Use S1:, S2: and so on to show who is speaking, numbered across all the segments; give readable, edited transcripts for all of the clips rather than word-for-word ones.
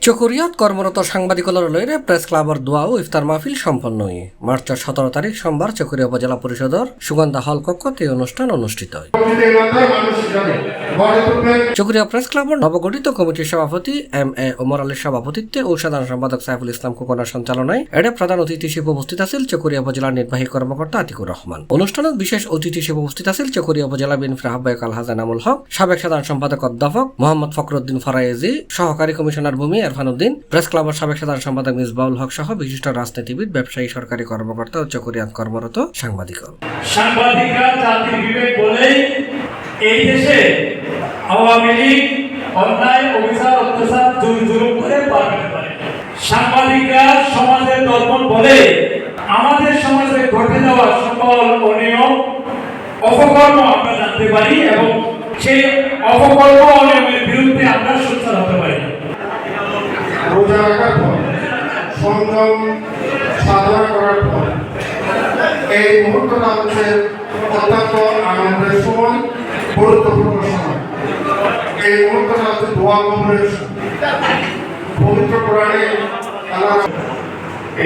S1: চকরিয়াত কর্মরত সাংবাদিকতার লইরে প্রেস ক্লাবর দোয়া ও ইফতার মাহফিল সম্পন্ন হয়ে মার্চের 17 তারিখ সোমবার চকরিয়া উপজেলা পরিষদের সুগন্ধা হল কক্ষতে এই অনুষ্ঠান অনুষ্ঠিত হয়। চকরিয়া প্রেস ক্লাবর নবগঠিত কমিটির সভাপতি এম.এ. ওমর আলীর সভাপতিত্বে ও সাধারণ সম্পাদক সাইফুল ইসলাম খোকনের সঞ্চালনায় এর প্রধান অতিথি হিসেবে উপস্থিত আছেন চকরিয়া উপজেলার নির্বাহী কর্মকর্তা আতিকুর রহমান। অনুষ্ঠানত বিশেষ অতিথি হিসেবে উপস্থিত আছেন চকরিয়া উপজেলা বিএনপির আহ্বায়ক আলহাজ এনামুল হক, সাবেক সাধারণ সম্পাদক অধ্যাপক মোহাম্মদ ফখরুদ্দিন ফরায়েজি, সহকারী কমিশনার ভূমি এরফান উদ্দিন, প্রেস ক্লাবের সাবেক সাধারণ সম্পাদক মিসবাউল হক সহ বিশিষ্ট রাজনীতিবিদ, ব্যবসায়ী, সরকারি কর্মকর্তা ও চকরিয়াত কর্মরত সাংবাদিকগণ।
S2: সাংবাদিকরা জাতির বিবেক বলেই এই দেশে আওয়ামী লীগ অন্যায়, অবিচার, অত্যাচার, জুলুম করে পালন করে। সাংবাদিকরা সমাজের দর্পণ বলে আমাদের সমাজে ঘটে যাওয়া সকল অনিয়ম, অপকর্ম আমরা জানতে পারি এবং সেই অপকর্ম অনিয়মের বিরুদ্ধে আমরা সোচ্চার হতে পারি।
S3: রোজা রাখার পর, সংযম সাধনা করার পর এই মুহূর্তটা হচ্ছে অত্যন্ত আনন্দের সময়, গুরুত্বপূর্ণ সময়। এই মুহূর্তটা হচ্ছে দোয়া কবুলের সময়। পবিত্র কোরআনে আল্লাহ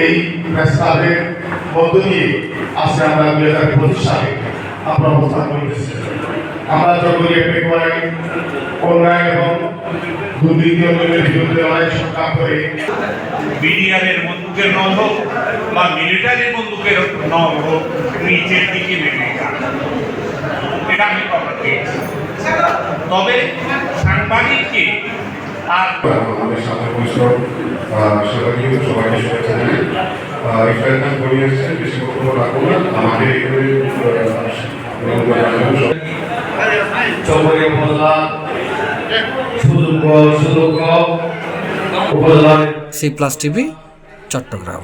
S3: এই প্রস্তাবের মধ্য দিয়ে আজকে আমরা 2025 সালে আমরা অবস্থান করতেছি। আমরা জগৎকে পেকুয়ায় অন্যায় এবং দুর্নীতির বিরুদ্ধে লড়াই সংগ্রাম করে
S4: বিডিআরের বন্দুকের নল হোক বা মিলিটারির বন্দুকের নল হোক, নিচের দিকে নেমে যান, এটা আমি খবর পেয়েছি। তবে সাংবাদিককে আর
S3: আমাদের সাথে পরিশ্রম সবাইকে শুভেচ্ছা জানাই। ইফতার খান করে এসেছেন, বেশি বক্তব্য রাখবো না। আমাদের এখানে
S5: চকরিয়া উপজেলা সুযোগ্য উপজেলা
S1: C+ TV চট্টগ্রাম।